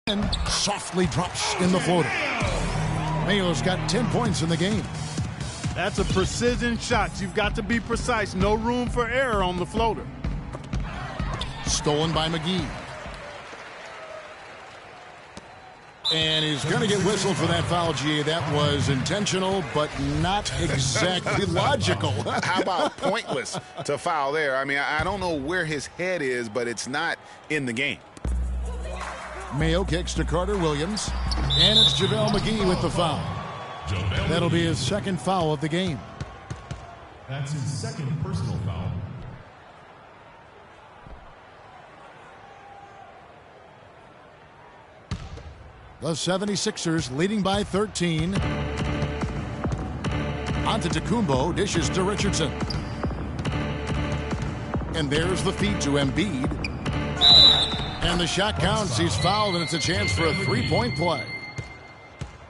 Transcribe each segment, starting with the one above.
And softly drops in the floater. Mayo's got 10 points in the game. That's a precision shot. You've got to be precise. No room for error on the floater. Stolen by McGee. And he's going to get whistled for that foul, G. That was intentional, but not exactly logical. How about pointless to foul there? I mean, I don't know where his head is, but it's not in the game. Mayo kicks to Carter Williams. And it's JaVale McGee with the foul. That'll be his second foul of the game. That's his second personal foul. The 76ers leading by 13. Antetokounmpo dishes to Richardson. And there's the feed to Embiid. And the shot counts. He's fouled, and it's a chance for a three-point play.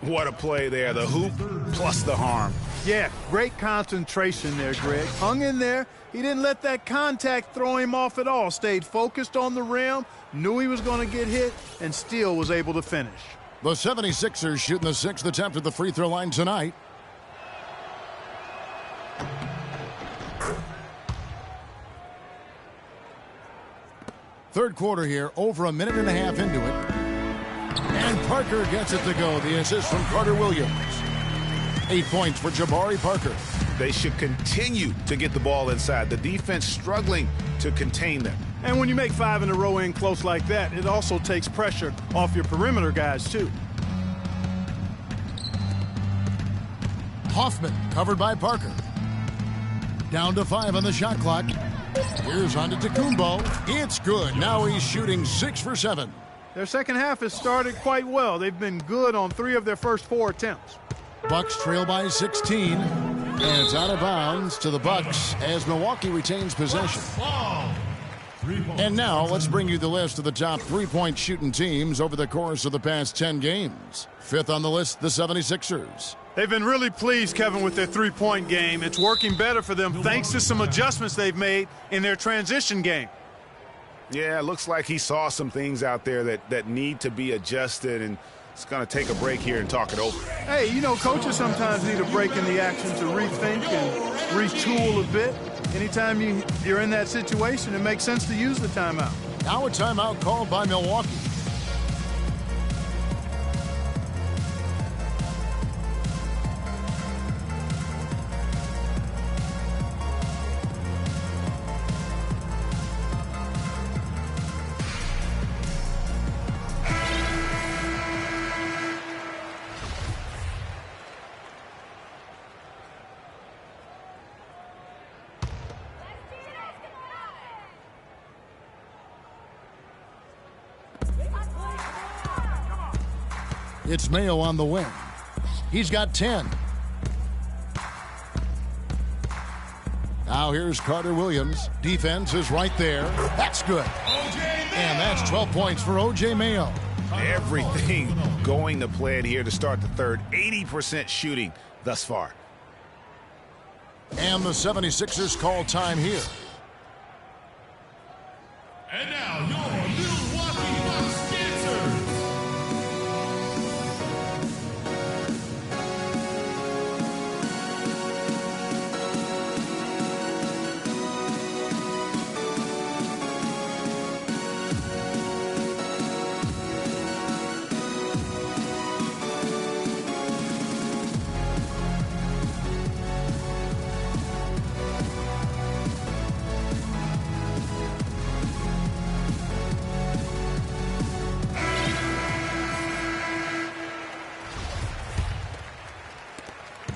What a play there. The hoop plus the harm. Yeah, great concentration there, Greg. Hung in there. He didn't let that contact throw him off at all. Stayed focused on the rim, knew he was going to get hit, and still was able to finish. The 76ers shooting the sixth attempt at the free throw line tonight. Third quarter here, over a minute and a half into it. And Parker gets it to go. The assist from Carter Williams. 8 points for Jabari Parker. They should continue to get the ball inside. The defense struggling to contain them. And when you make 5 in a row in close like that, it also takes pressure off your perimeter guys, too. Hoffman covered by Parker. Down to 5 on the shot clock. Here's Antetokounmpo. It's good. Now he's shooting 6 for 7. Their second half has started quite well. They've been good on 3 of their first 4 attempts. Bucks trail by 16. And it's out of bounds to the Bucks as Milwaukee retains possession. And now let's bring you the list of the top three-point shooting teams over the course of the past 10 games. Fifth on the list, the 76ers. They've been really pleased, Kevin, with their three-point game. It's working better for them thanks to some adjustments they've made in their transition game. Yeah, it looks like he saw some things out there that need to be adjusted, and it's going to take a break here and talk it over. Hey, you know, coaches sometimes need a break in the action to rethink and retool a bit. Anytime you're in that situation, it makes sense to use the timeout. Now a timeout called by Milwaukee. It's Mayo on the wing. He's got 10. Now here's Carter Williams. Defense is right there. That's good. And that's 12 points for O.J. Mayo. Everything going to plan here to start the third. 80% shooting thus far. And the 76ers call time here. And now your Milwaukee Bucks dancers.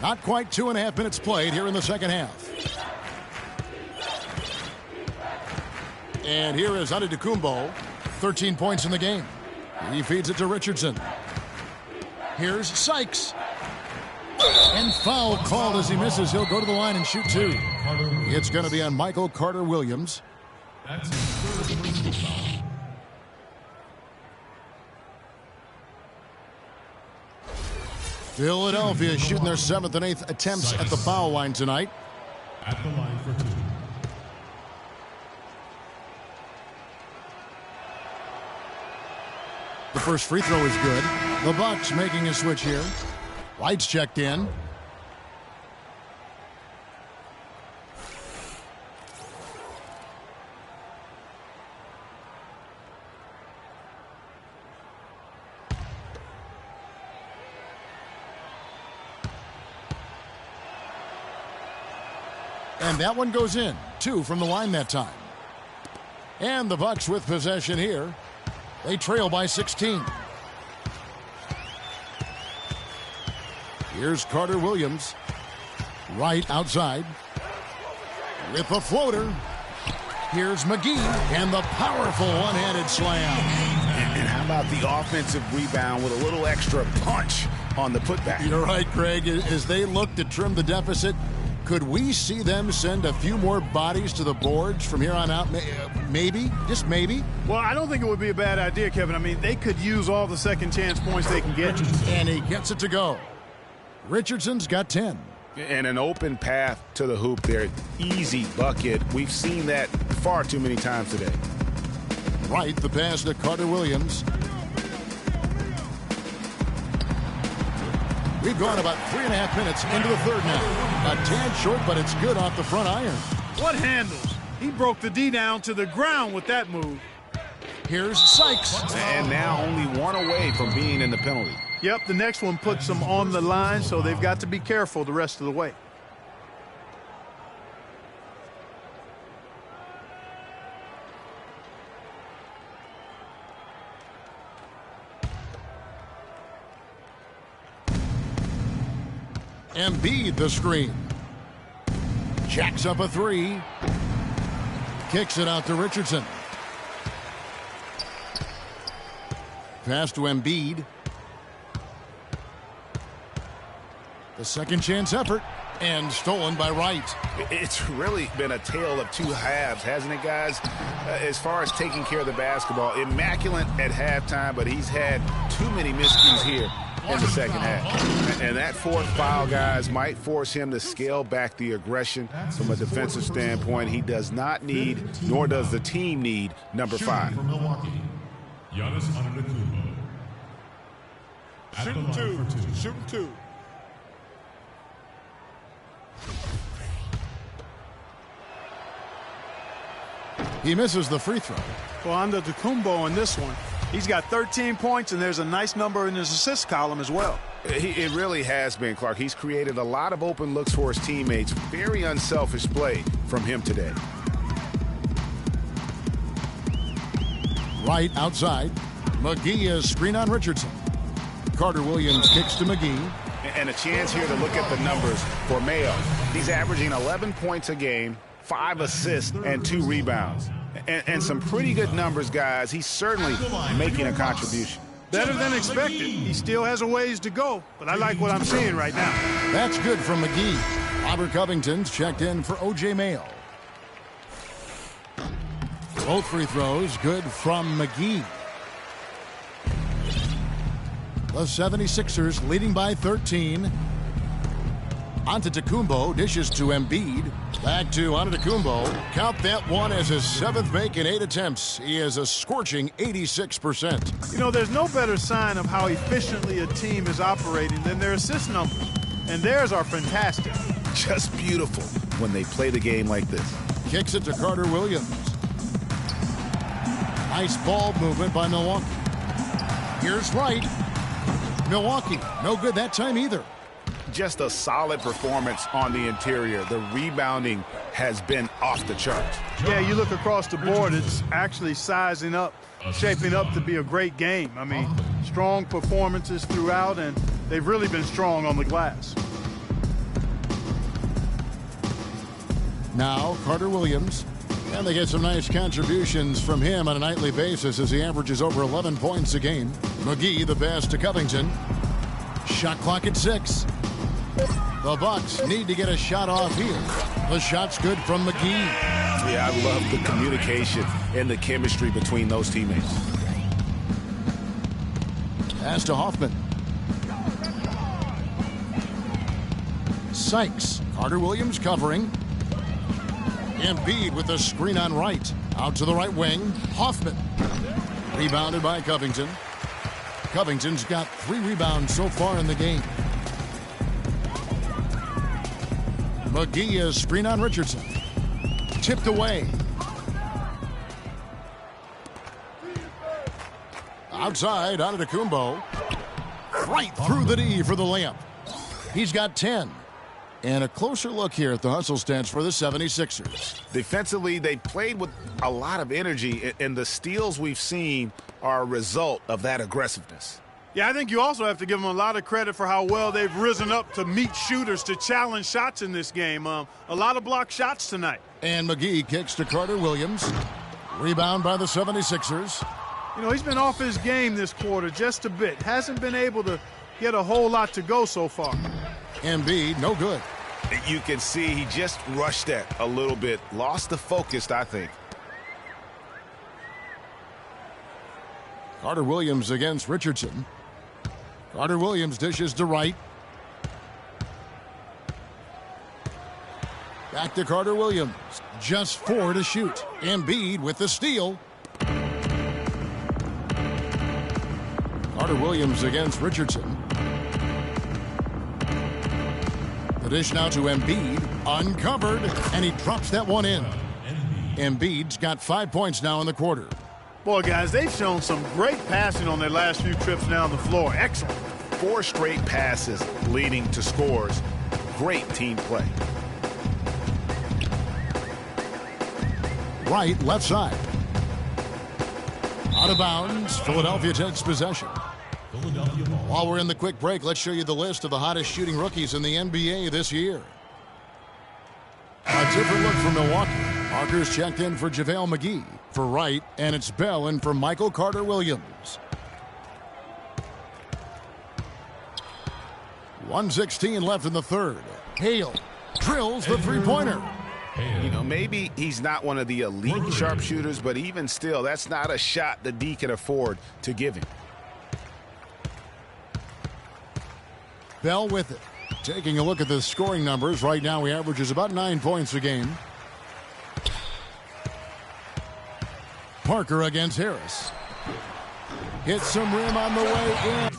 Not quite 2.5 minutes played here in the second half. And here is Antetokounmpo, 13 points in the game. He feeds it to Richardson. Here's Sykes. And foul called as he misses. He'll go to the line and shoot 2. It's going to be on Michael Carter Williams. That's his third personal foul. Philadelphia shooting their 7th and 8th attempts at the foul line tonight. At the line for 2. The first free throw is good. The Bucks making a switch here. White's checked in. And that one goes in. 2 from the line that time. And the Bucks with possession here. They trail by 16. Here's Carter Williams. Right outside. With a floater. Here's McGee. And the powerful one-handed slam. And how about the offensive rebound with a little extra punch on the putback? You're right, Greg. As they look to trim the deficit, could we see them send a few more bodies to the boards from here on out? Maybe, just maybe. Well, I don't think it would be a bad idea, Kevin. I mean, they could use all the second chance points they can get. And he gets it to go. Richardson's got 10. And an open path to the hoop there. Easy bucket. We've seen that far too many times today. Right, the pass to Carter Williams. We've gone about 3.5 minutes into the third now. A tad short, but it's good off the front iron. What handles? He broke the D down to the ground with that move. Here's Sykes. And now only one away from being in the penalty. Yep, the next one puts them on the line, so they've got to be careful the rest of the way. Embiid the screen. Jacks up a 3. Kicks it out to Richardson. Pass to Embiid. The second chance effort. And stolen by Wright. It's really been a tale of two halves, hasn't it, guys? As far as taking care of the basketball, immaculate at halftime, but he's had too many miscues here in the second half. And that fourth foul, guys, might force him to scale back the aggression from a defensive standpoint. He does not need, nor does the team need, number 5. From Milwaukee, Giannis Antetokounmpo. Shooting two. Shooting two. He misses the free throw. Well, Antetokounmpo in this one, he's got 13 points, and there's a nice number in his assist column as well. It really has been, Clark. He's created a lot of open looks for his teammates. Very unselfish play from him today. Right outside. McGee is screen on Richardson. Carter Williams kicks to McGee. And a chance here to look at the numbers for Mayo. He's averaging 11 points a game, 5 assists, and 2 rebounds. And some pretty good numbers, guys. He's certainly making a contribution. Better than expected. He still has a ways to go, but I like what I'm seeing right now. That's good from McGee. Robert Covington's checked in for O.J. Mayo. Both free throws good from McGee. The 76ers leading by 13. Antetokounmpo dishes to Embiid. Back to Antetokounmpo. Count that one as his 7th make in 8 attempts. He is a scorching 86%. You know, there's no better sign of how efficiently a team is operating than their assist numbers. And theirs are fantastic. Just beautiful when they play the game like this. Kicks it to Carter Williams. Nice ball movement by Milwaukee. Here's Wright. Milwaukee, no good that time either. Just a solid performance on the interior. The rebounding has been off the charts. Yeah, you look across the board, it's actually sizing up, shaping up to be a great game. I mean, strong performances throughout, and they've really been strong on the glass. Now, Carter Williams. And they get some nice contributions from him on a nightly basis as he averages over 11 points a game. McGee, the pass to Covington. Shot clock at 6. The Bucks need to get a shot off here. The shot's good from McGee. Yeah, I love the communication and the chemistry between those teammates. Pass to Hoffman. Sykes. Carter Williams covering. Embiid with the screen on Wright. Out to the right wing. Hoffman. Rebounded by Covington. Covington's got 3 rebounds so far in the game. McGee is screen on Richardson. Tipped away. Outside, Antetokounmpo. Right through the D for the layup. He's got 10. And a closer look here at the hustle stats for the 76ers. Defensively, they played with a lot of energy, and the steals we've seen are a result of that aggressiveness. Yeah, I think you also have to give them a lot of credit for how well they've risen up to meet shooters to challenge shots in this game. A lot of blocked shots tonight. And McGee kicks to Carter Williams. Rebound by the 76ers. You know, he's been off his game this quarter just a bit. Hasn't been able to get a whole lot to go so far. Embiid, no good. You can see he just rushed that a little bit. Lost the focus, I think. Carter Williams against Richardson. Carter Williams dishes to Wright. Back to Carter Williams. Just 4 to shoot. Embiid with the steal. Carter Williams against Richardson. The dish now to Embiid. Uncovered. And he drops that one in. Embiid's got 5 points now in the quarter. Boy, guys, they've shown some great passing on their last few trips down the floor. Excellent. 4 straight passes leading to scores. Great team play. Right, left side. Out of bounds. Philadelphia takes possession. While we're in the quick break, let's show you the list of the hottest shooting rookies in the NBA this year. A different look for Milwaukee. Parker's checked in for JaVale McGee. For Wright, and it's Bell in for Michael Carter Williams. 1:16 left in the third. Hale drills the three-pointer. You know, maybe he's not one of the elite sharpshooters, but even still, that's not a shot the D can afford to give him. Bell with it. Taking a look at the scoring numbers. Right now, he averages about 9 points a game. Parker against Harris. Hits some rim on the way in.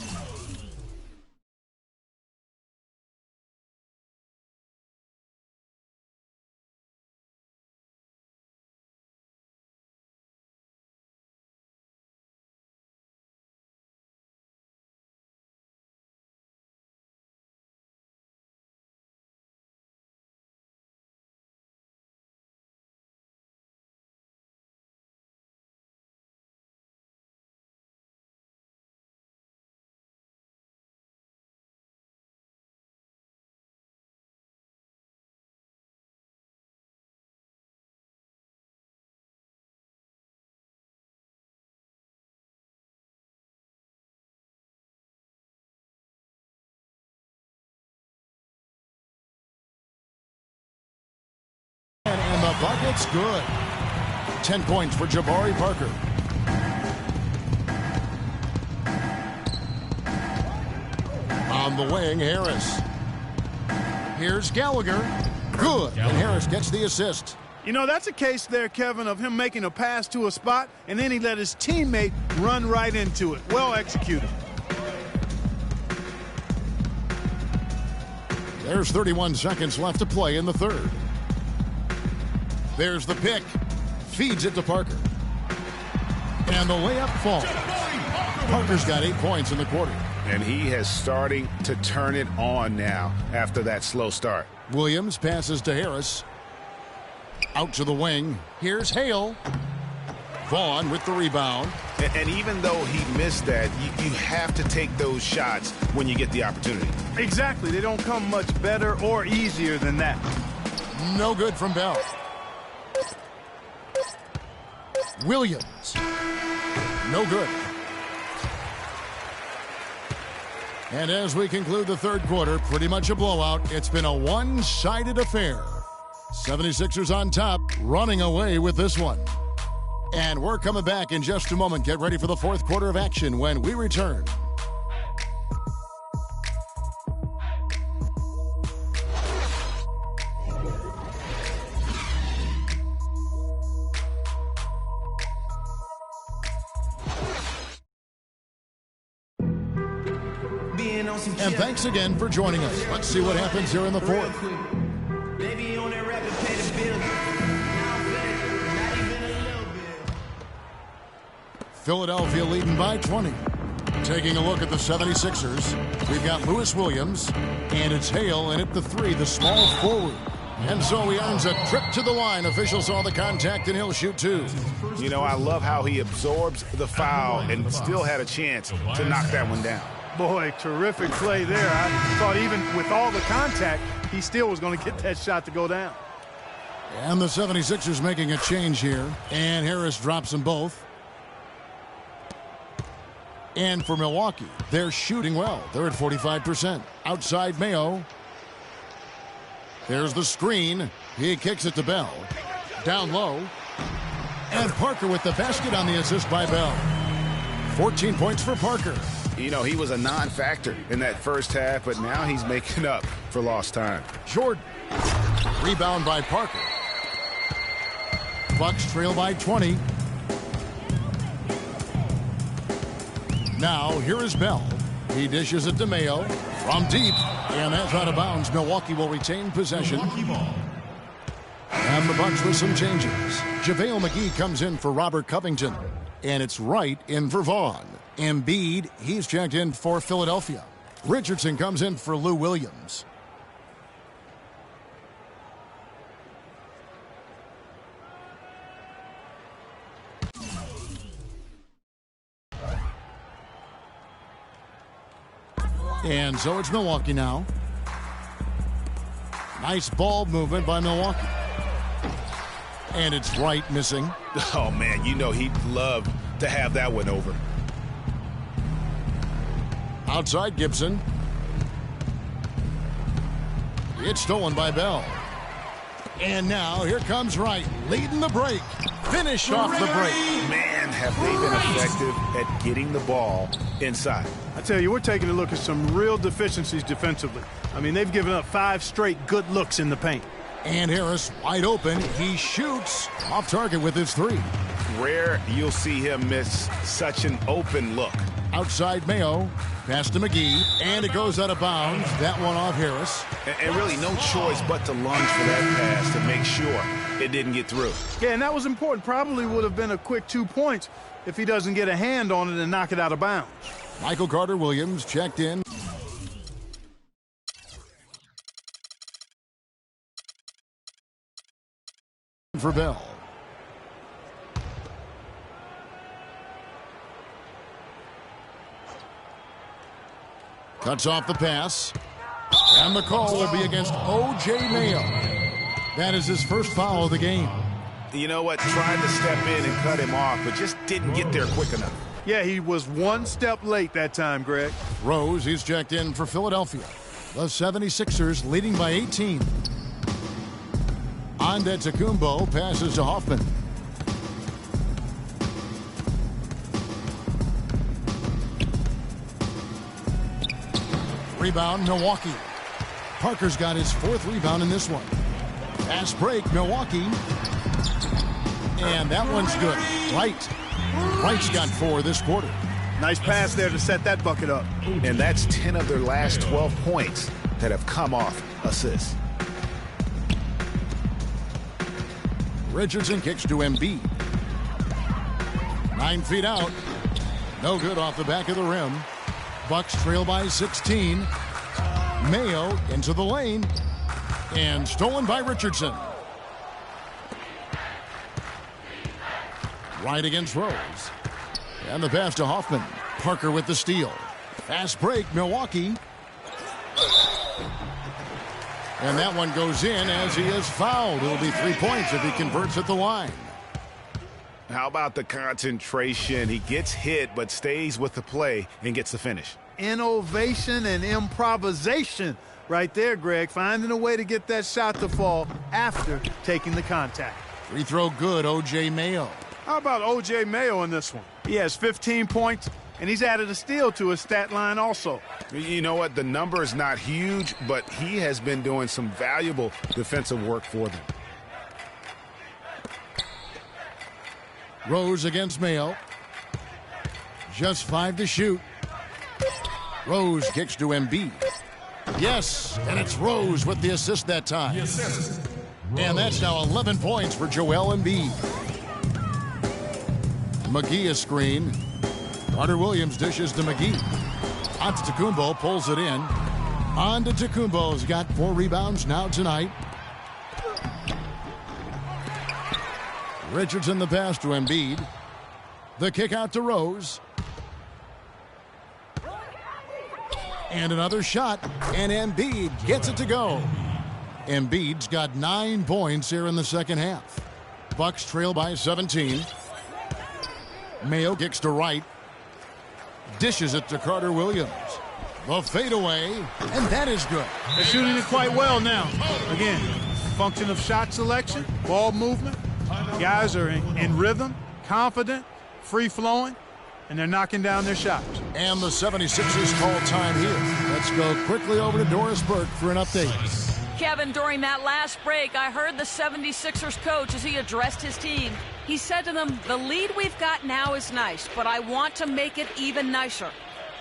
And the bucket's good. 10 points for Jabari Parker. On the wing, Harris. Here's Gallagher. Good. And Harris gets the assist. You know, that's a case there, Kevin, of him making a pass to a spot, and then he let his teammate run right into it. Well executed. There's 31 seconds left to play in the third. There's the pick. Feeds it to Parker. And the layup falls. Parker's got 8 points in the quarter. And he has starting to turn it on now after that slow start. Williams passes to Harris. Out to the wing. Here's Hale. Vaughn with the rebound. And even though he missed that, you have to take those shots when you get the opportunity. Exactly. They don't come much better or easier than that. No good from Bell. Williams. No good. And as we conclude the third quarter, pretty much a blowout. It's been a one-sided affair. 76ers on top, running away with this one. And we're coming back in just a moment. Get ready for the fourth quarter of action when we return. And thanks again for joining us. Let's see what happens here in the fourth. Philadelphia leading by 20. Taking a look at the 76ers, we've got Lewis Williams, and it's Hale in at the 3, the small forward. And so he earns a trip to the line. Officials saw the contact, and he'll shoot 2. You know, I love how he absorbs the foul and still had a chance to knock that one down. Boy, terrific play there. I thought even with all the contact, he still was going to get that shot to go down. And the 76ers making a change here, and Harris drops them both. And for Milwaukee, they're shooting well. They're at 45%. Outside Mayo. There's the screen. He kicks it to Bell. Down low. And Parker with the basket on the assist by Bell. 14 points for Parker. You know, he was a non-factor in that first half, but now he's making up for lost time. Jordan. Rebound by Parker. Bucks trail by 20. Now, here is Bell. He dishes it to Mayo from deep, and that's out of bounds. Milwaukee will retain possession. And the Bucks with some changes. JaVale McGee comes in for Robert Covington, and it's Wright in for Vaughn. Embiid, he's checked in for Philadelphia. Richardson comes in for Lou Williams. And so it's Milwaukee now. Nice ball movement by Milwaukee. And it's Wright missing. Oh, man, you know he'd love to have that one over. Outside Gibson. It's stolen by Bell. And now here comes Wright leading the break. Finish off the break. Man, have they been effective at getting the ball inside. I tell you, we're taking a look at some real deficiencies defensively. I mean, they've given up 5 straight good looks in the paint. And Harris wide open. He shoots off target with his 3. Rare you'll see him miss such an open look. Outside Mayo. Pass to McGee. And it goes out of bounds. That one off Harris. And really no choice but to lunge for that pass to make sure it didn't get through. Yeah, and that was important. Probably would have been a quick 2 points if he doesn't get a hand on it and knock it out of bounds. Michael Carter-Williams checked in. For Bell. Cuts off the pass. And the call will be against O.J. Mayo. That is his first foul of the game. You know what? Tried to step in and cut him off, but just didn't get there quick enough. Yeah, he was 1 step late that time, Greg. Rose, he's checked in for Philadelphia. The 76ers leading by 18. Antetokounmpo passes to Hoffman. Rebound, Milwaukee. Parker's got his 4th rebound in this one. Fast break, Milwaukee. And that one's good. Wright's got 4 this quarter. Nice pass there to set that bucket up. And that's 10 of their last 12 points that have come off assists. Richardson kicks to Embiid. 9 feet out. No good off the back of the rim. Bucks trail by 16. Mayo into the lane. And stolen by Richardson. Right against Rose. And the pass to Hoffman. Parker with the steal. Fast break, Milwaukee. And that one goes in as he is fouled. It'll be 3 points if he converts at the line. How about the concentration? He gets hit but stays with the play and gets the finish. Innovation and improvisation right there, Greg. Finding a way to get that shot to fall after taking the contact. Free throw good, O.J. Mayo. How about O.J. Mayo in this one? He has 15 points, and he's added a steal to his stat line also. You know what? The number is not huge, but he has been doing some valuable defensive work for them. Rose against Mayo. Just 5 to shoot. Rose kicks to Embiid. Yes, and it's Rose with the assist that time. And that's now 11 points for Joel Embiid. McGee a screen. Carter Williams dishes to McGee. Antetokounmpo pulls it in. Antetokounmpo's got 4 rebounds now tonight. Richardson the pass to Embiid. The kick out to Rose. And another shot, and Embiid gets it to go. Embiid's got 9 points here in the second half. Bucks trail by 17. Mayo kicks to right. Dishes it to Carter Williams. The fadeaway, and that is good. They're shooting it quite well now. Again, function of shot selection, ball movement. Guys are in rhythm, confident, free-flowing, and they're knocking down their shots. And the 76ers call time here. Let's go quickly over to Doris Burke for an update. Kevin, during that last break, I heard the 76ers coach as he addressed his team. He said to them, the lead we've got now is nice, but I want to make it even nicer.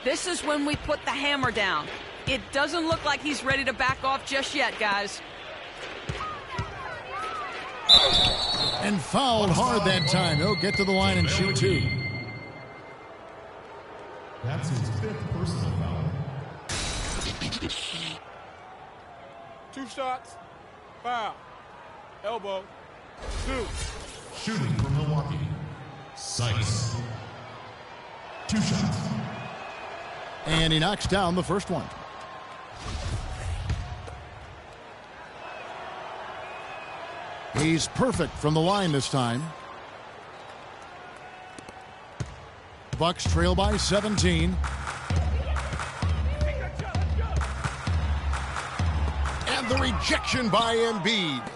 This is when we put the hammer down. It doesn't look like he's ready to back off just yet, guys. And fouled hard that time. He'll get to the line and shoot 2. That's his 5th personal foul. 2 shots, foul, elbow, 2. Shooting for Milwaukee. Sykes. 2 shots. And he knocks down the first one. He's perfect from the line this time. Bucks trail by 17. And the rejection by Embiid.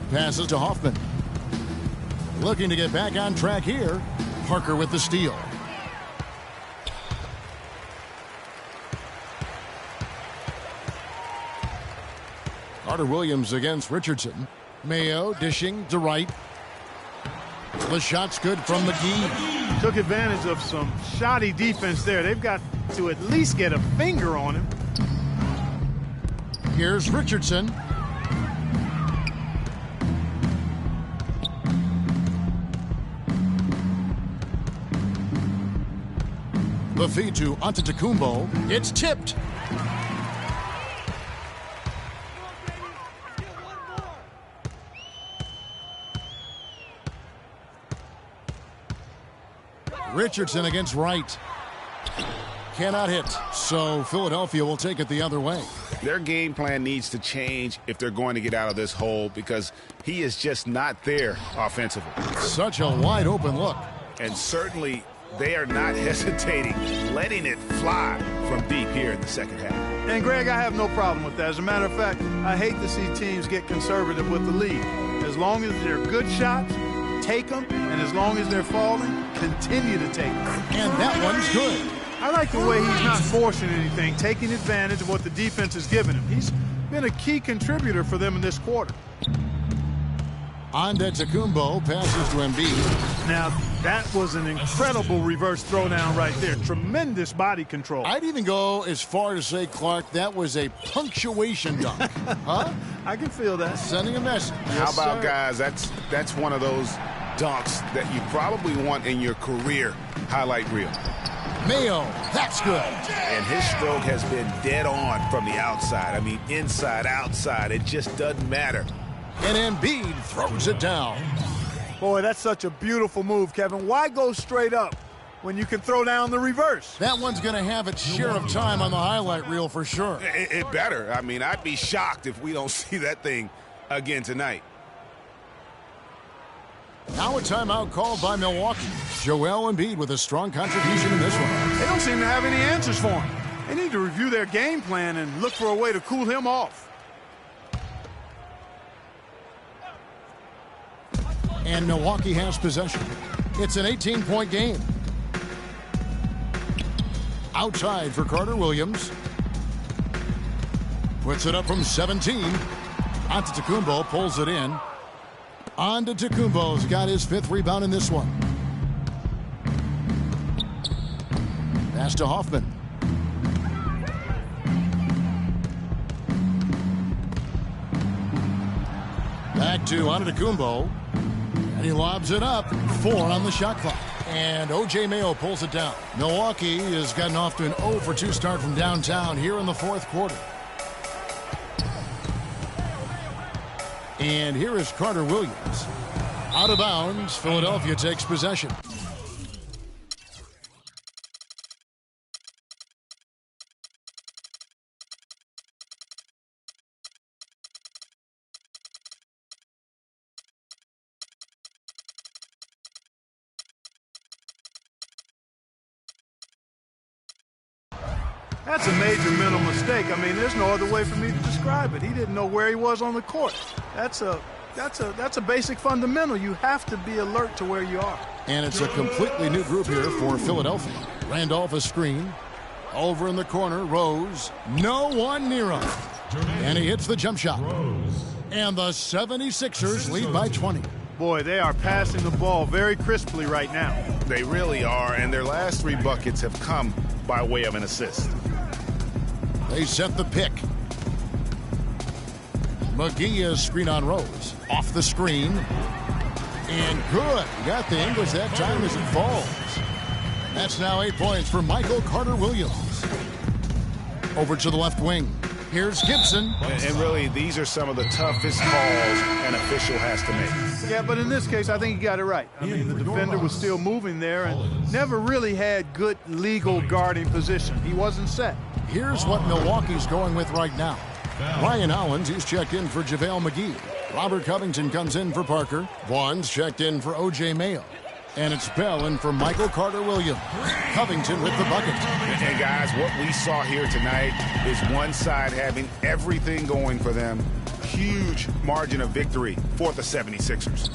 Passes to Hoffman. Looking to get back on track here. Parker with the steal. Carter Williams against Richardson. Mayo dishing to right. The shot's good from McGee. Took advantage of some shoddy defense there. They've got to at least get a finger on him. Here's Richardson. The feed to Antetokounmpo. It's tipped. Richardson against Wright. Cannot hit, so Philadelphia will take it the other way. Their game plan needs to change if they're going to get out of this hole because he is just not there offensively. Such a wide open look. And certainly they are not hesitating, letting it fly from deep here in the second half. And, Greg, I have no problem with that. As a matter of fact, I hate to see teams get conservative with the lead. As long as they're good shots, take them, and as long as they're falling, continue to take them. And that one's good. I like the way he's not forcing anything, taking advantage of what the defense has given him. He's been a key contributor for them in this quarter. Antetokounmpo passes to Embiid. Now, that was an incredible reverse throwdown right there. Tremendous body control. I'd even go as far to say, Clark, that was a punctuation dunk. Huh? I can feel that. Sending a message. How about, guys, that's one of those dunks that you probably want in your career highlight reel. Mayo, that's good. And his stroke has been dead on from the outside. I mean, inside, outside, it just doesn't matter. And Embiid throws it down. Boy, that's such a beautiful move, Kevin. Why go straight up when you can throw down the reverse? That one's going to have its share of time on the highlight reel for sure. It better. I mean, I'd be shocked if we don't see that thing again tonight. Now a timeout called by Milwaukee. Joel Embiid with a strong contribution in this one. They don't seem to have any answers for him. They need to review their game plan and look for a way to cool him off. And Milwaukee has possession. It's an 18-point game. Outside for Carter Williams. Puts it up from 17. Antetokounmpo pulls it in. Antetokounmpo's got his 5th rebound in this one. Pass to Hoffman. Back to Antetokounmpo. And he lobs it up. 4 on the shot clock. And O.J. Mayo pulls it down. Milwaukee has gotten off to an 0 for 2 start from downtown here in the fourth quarter. And here is Carter Williams. Out of bounds, Philadelphia takes possession. That's a major mental mistake. I mean, there's no other way for me to describe it. He didn't know where he was on the court. That's a basic fundamental. You have to be alert to where you are. And it's a completely new group here for Philadelphia. Randolph a screen. Over in the corner, Rose. No one near him. And he hits the jump shot. And the 76ers lead by 20. Boy, they are passing the ball very crisply right now. They really are, and their last 3 buckets have come by way of an assist. They set the pick. McGee is screen on Rose. Off the screen. And good. Got the English that time as it falls. That's now 8 points for Michael Carter Williams. Over to the left wing. Here's Gibson. And really, these are some of the toughest calls an official has to make. Yeah, but in this case, I think he got it right. I mean, the defender was still moving there and never really had good legal guarding position. He wasn't set. Here's what Milwaukee's going with right now. Ryan Hollins, he's checked in for JaVale McGee. Robert Covington comes in for Parker. Vaughn's checked in for O.J. Mayo. And it's Bell in for Michael Carter Williams. Covington with the bucket. And guys, what we saw here tonight is one side having everything going for them. Huge margin of victory for the 76ers.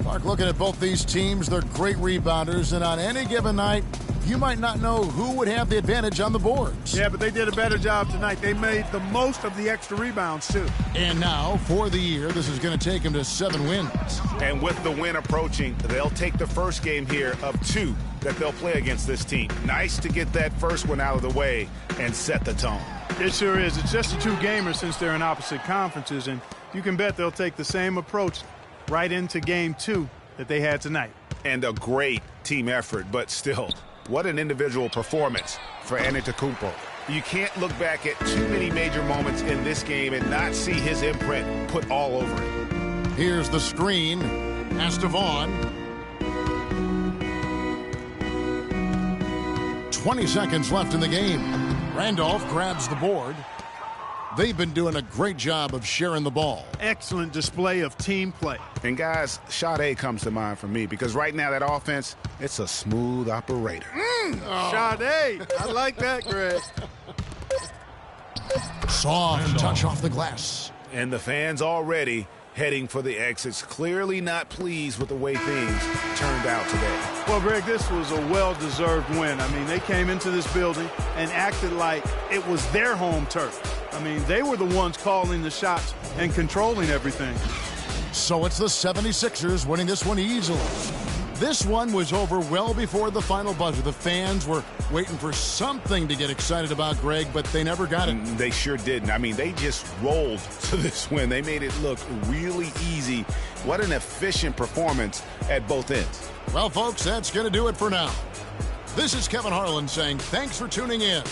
Mark, looking at both these teams, they're great rebounders, and on any given night, you might not know who would have the advantage on the boards. Yeah, but they did a better job tonight. They made the most of the extra rebounds, too. And now, for the year, this is going to take them to 7 wins. And with the win approaching, they'll take the first game here of 2 that they'll play against this team. Nice to get that first one out of the way and set the tone. It sure is. It's just a 2-gamer since they're in opposite conferences, and you can bet they'll take the same approach right into game 2 that they had tonight. And a great team effort, but still, what an individual performance for Antetokounmpo. You can't look back at too many major moments in this game and not see his imprint put all over it. Here's the screen. Pass to Vaughn. 20 seconds left in the game. Randolph grabs the board. They've been doing a great job of sharing the ball. Excellent display of team play. And guys, Sade comes to mind for me because right now that offense, it's a smooth operator. Sade, I like that, Greg. Soft touch off the glass. And the fans already heading for the exits, clearly not pleased with the way things turned out today. Well, Greg, this was a well-deserved win. I mean, they came into this building and acted like it was their home turf. I mean, they were the ones calling the shots and controlling everything. So it's the 76ers winning this one easily. This one was over well before the final buzzer. The fans were waiting for something to get excited about, Greg, but they never got it. They sure didn't. I mean, they just rolled to this win. They made it look really easy. What an efficient performance at both ends. Well, folks, that's going to do it for now. This is Kevin Harlan saying thanks for tuning in.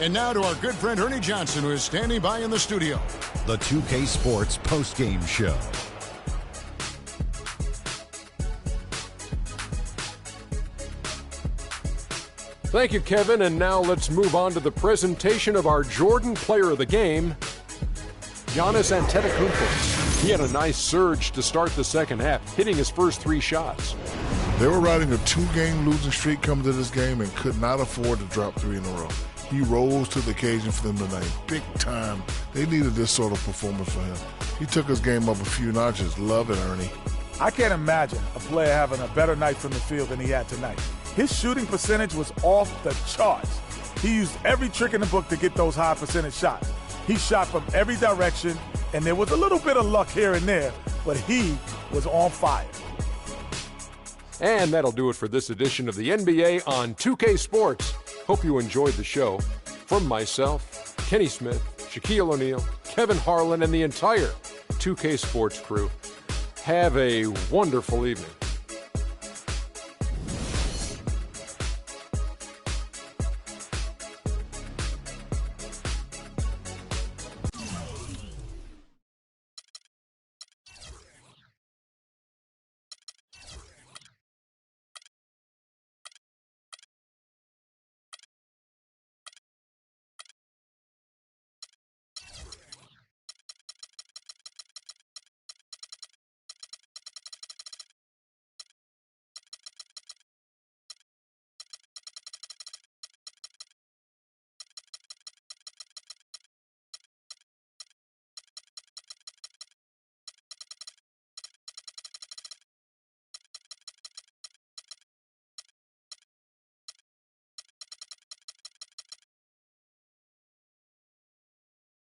And now to our good friend Ernie Johnson, who is standing by in the studio. The 2K Sports postgame show. Thank you, Kevin. And now let's move on to the presentation of our Jordan Player of the Game, Giannis Antetokounmpo. He had a nice surge to start the second half, hitting his first 3 shots. They were riding a 2-game losing streak coming to this game and could not afford to drop 3 in a row. He rose to the occasion for them tonight, big time. They needed this sort of performance for him. He took his game up a few notches. Love it, Ernie. I can't imagine a player having a better night from the field than he had tonight. His shooting percentage was off the charts. He used every trick in the book to get those high percentage shots. He shot from every direction, and there was a little bit of luck here and there, but he was on fire. And that'll do it for this edition of the NBA on 2K Sports. Hope you enjoyed the show. From myself, Kenny Smith, Shaquille O'Neal, Kevin Harlan, and the entire 2K Sports crew, have a wonderful evening.